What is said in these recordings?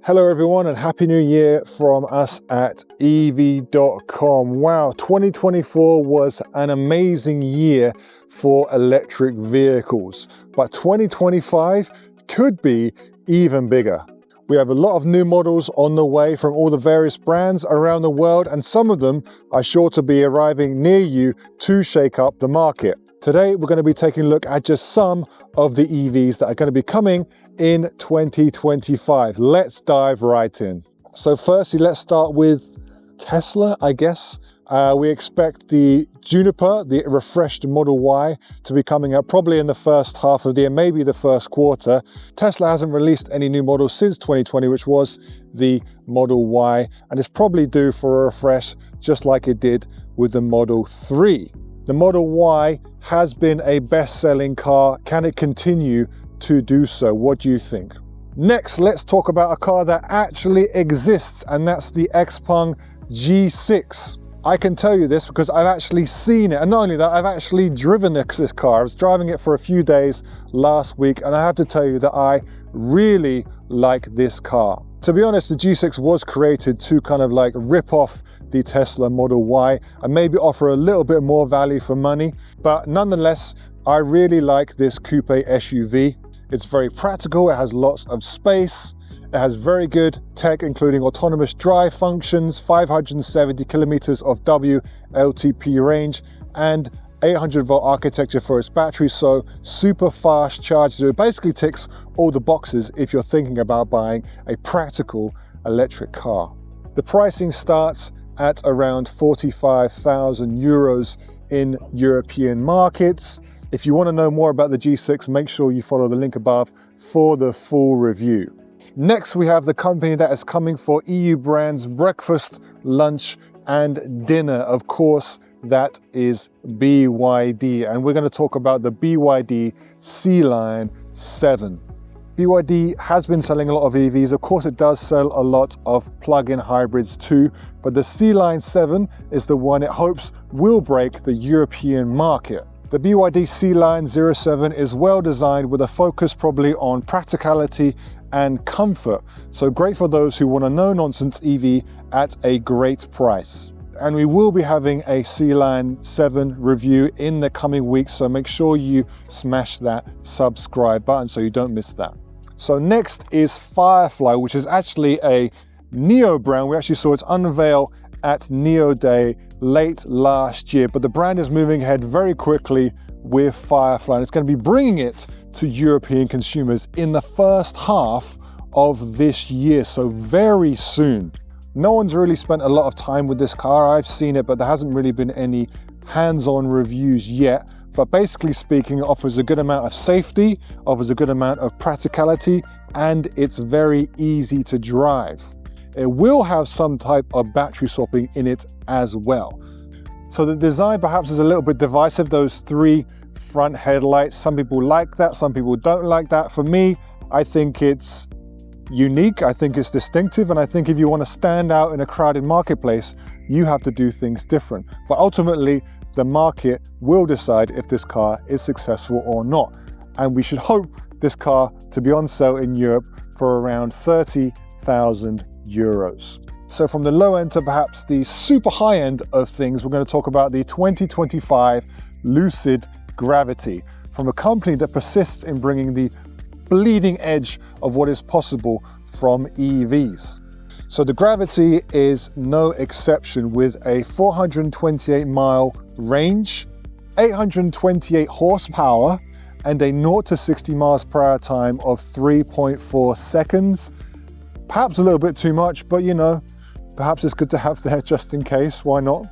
Hello everyone and Happy New Year from us at EV.com. Wow, 2024 was an amazing year for electric vehicles, but 2025 could be even bigger. We have a lot of new models on the way from all the various brands around the world, and some of them are sure to be arriving near you to shake up the market. Today, we're going to be taking a look at just some of the EVs that are going to be coming in 2025. Let's dive right in. So firstly, let's start with Tesla, I guess. We expect the Juniper, the refreshed Model Y, to be coming out probably in the first half of the year, maybe the first quarter. Tesla hasn't released any new models since 2020, which was the Model Y, and it's probably due for a refresh, just like it did with the Model 3. The Model Y has been a best-selling car. Can it continue to do so? What do you think? Next, let's talk about a car that actually exists, and that's the Xpeng G6. I can tell you this because I've actually seen it, and not only that, I've actually driven this car. I was driving it for a few days last week, and I have to tell you that I really like this car. To be honest, the G6 was created to kind of like rip off the Tesla Model Y and maybe offer a little bit more value for money. But nonetheless, I really like this coupe SUV. It's very practical, it has lots of space, it has very good tech, including autonomous drive functions, 570 kilometers of WLTP range, and 800-volt architecture for its battery, so super fast charge. It basically ticks all the boxes if you're thinking about buying a practical electric car. The pricing starts at around 45,000 euros in European markets. If you want to know more about the G6, make sure you follow the link above for the full review. Next, we have the company that is coming for EU brands breakfast, lunch, and dinner. Of course, that is BYD, and we're going to talk about the BYD Sealion 7. BYD has been selling a lot of EVs. Of course, it does sell a lot of plug-in hybrids too, but the Sealion 7 is the one it hopes will break the European market. The BYD Sealion 07 is well designed with a focus probably on practicality and comfort, so great for those who want a no-nonsense EV at a great price. And we will be having a Sealion 7 review in the coming weeks, so make sure you smash that subscribe button so you don't miss that. So next is Firefly, which is actually a Nio brand. We actually saw its unveil at Nio Day late last year, but the brand is moving ahead very quickly with Firefly, and it's going to be bringing it to European consumers in the first half of this year, so very soon. No one's really spent a lot of time with this car. I've seen it, but there hasn't really been any hands-on reviews yet. But basically speaking, it offers a good amount of safety, offers a good amount of practicality, and it's very easy to drive. It will have some type of battery swapping in it as well. So the design perhaps is a little bit divisive, those three front headlights. Some people like that, some people don't like that. For me, I think it's unique, I think it's distinctive, and I think if you want to stand out in a crowded marketplace, you have to do things different. But ultimately, the market will decide if this car is successful or not. And we should hope this car to be on sale in Europe for around 30,000 euros. So from the low end to perhaps the super high end of things, we're going to talk about the 2025 Lucid Gravity, from a company that persists in bringing the bleeding edge of what is possible from EVs. So the Gravity is no exception, with a 428-mile range, 828 horsepower, and a 0 to 60 miles per hour time of 3.4 seconds. Perhaps a little bit too much, but you know, perhaps it's good to have there just in case, why not?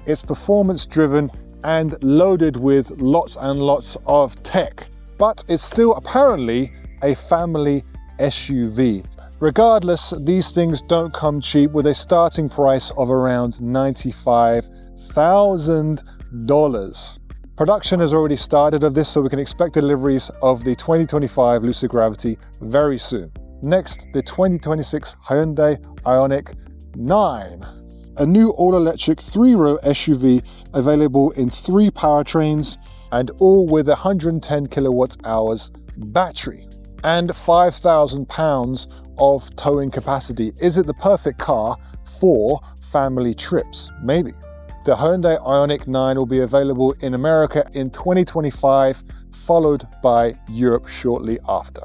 It's performance driven and loaded with lots and lots of tech, but it's still apparently a family SUV. Regardless, these things don't come cheap, with a starting price of around $95,000. Production has already started of this, so we can expect deliveries of the 2025 Lucid Gravity very soon. Next, the 2026 Hyundai Ioniq 9. A new all-electric 3-row SUV available in 3 powertrains and all with 110 kilowatt hours battery. and 5,000 pounds of towing capacity. Is it the perfect car for family trips? Maybe. The Hyundai Ioniq 9 will be available in America in 2025, followed by Europe shortly after.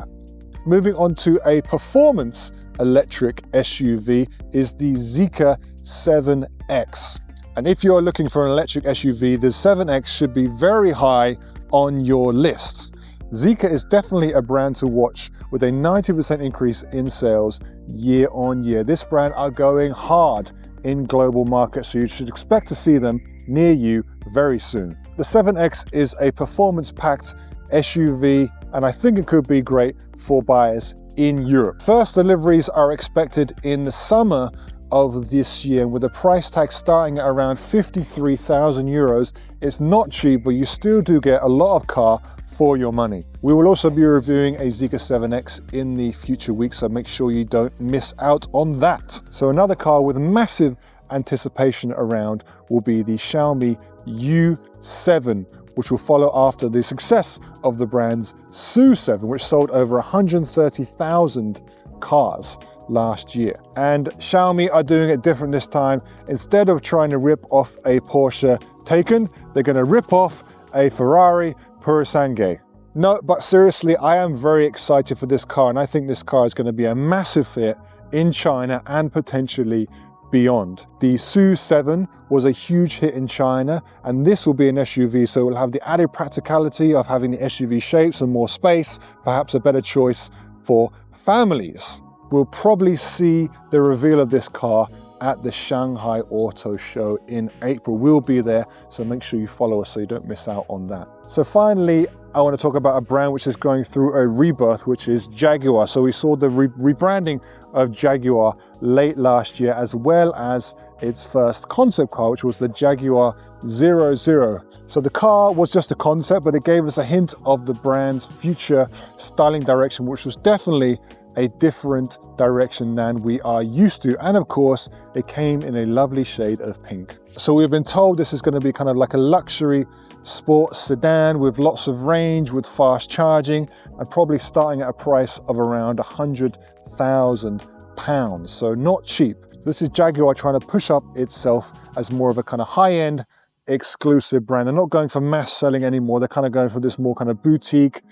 Moving on to a performance electric SUV is the Zeekr 7X. And if you're looking for an electric SUV, the 7X should be very high on your list. Zeekr is definitely a brand to watch with a 90% increase in sales year on year. This brand are going hard in global markets, so you should expect to see them near you very soon. The 7X is a performance-packed SUV, and I think it could be great for buyers in Europe. First deliveries are expected in the summer of this year, with a price tag starting at around 53,000 euros. It's not cheap, but you still do get a lot of car for your money. We will also be reviewing a Zeekr 7X in the future weeks, so make sure you don't miss out on that. So another car with massive anticipation around will be the Xiaomi U7, which will follow after the success of the brand's SU7, which sold over 130,000 cars last year. And Xiaomi are doing it different this time. Instead of trying to rip off a Porsche Taycan, they're going to rip off a Ferrari Purosangue. No, but seriously, I am very excited for this car, and I think this car is going to be a massive hit in China and potentially beyond. The SU7 was a huge hit in China, and this will be an SUV, so it will have the added practicality of having the SUV shapes and more space, perhaps a better choice for families. We'll probably see the reveal of this car at the Shanghai Auto Show in April. We'll be there, so make sure you follow us so you don't miss out on that. So finally, I want to talk about a brand which is going through a rebirth, which is Jaguar. So we saw the rebranding of Jaguar late last year, as well as its first concept car, which was the Jaguar 00. So the car was just a concept, but it gave us a hint of the brand's future styling direction, which was definitely a different direction than we are used to. And of course, it came in a lovely shade of pink. So we've been told this is going to be kind of like a luxury sports sedan with lots of range, with fast charging, and probably starting at a price of around £100,000. So not cheap. This is Jaguar trying to push up itself as more of a kind of high-end exclusive brand. They're not going for mass selling anymore. They're kind of going for this more kind of boutique,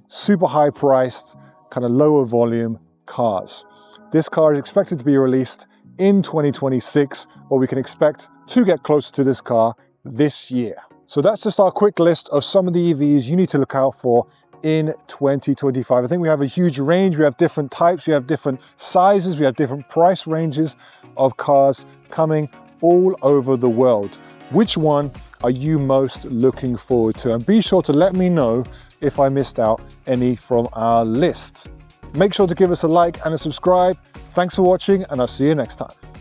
super high priced, kind of lower volume cars. This car is expected to be released in 2026, or we can expect to get closer to this car this year. So that's just our quick list of some of the EVs you need to look out for in 2025. I think we have a huge range. We have different types, we have different sizes, we have different price ranges of cars coming all over the world. Which one are you most looking forward to? And be sure to let me know if I missed out any from our list. Make sure to give us a like and a subscribe. Thanks for watching, and I'll see you next time.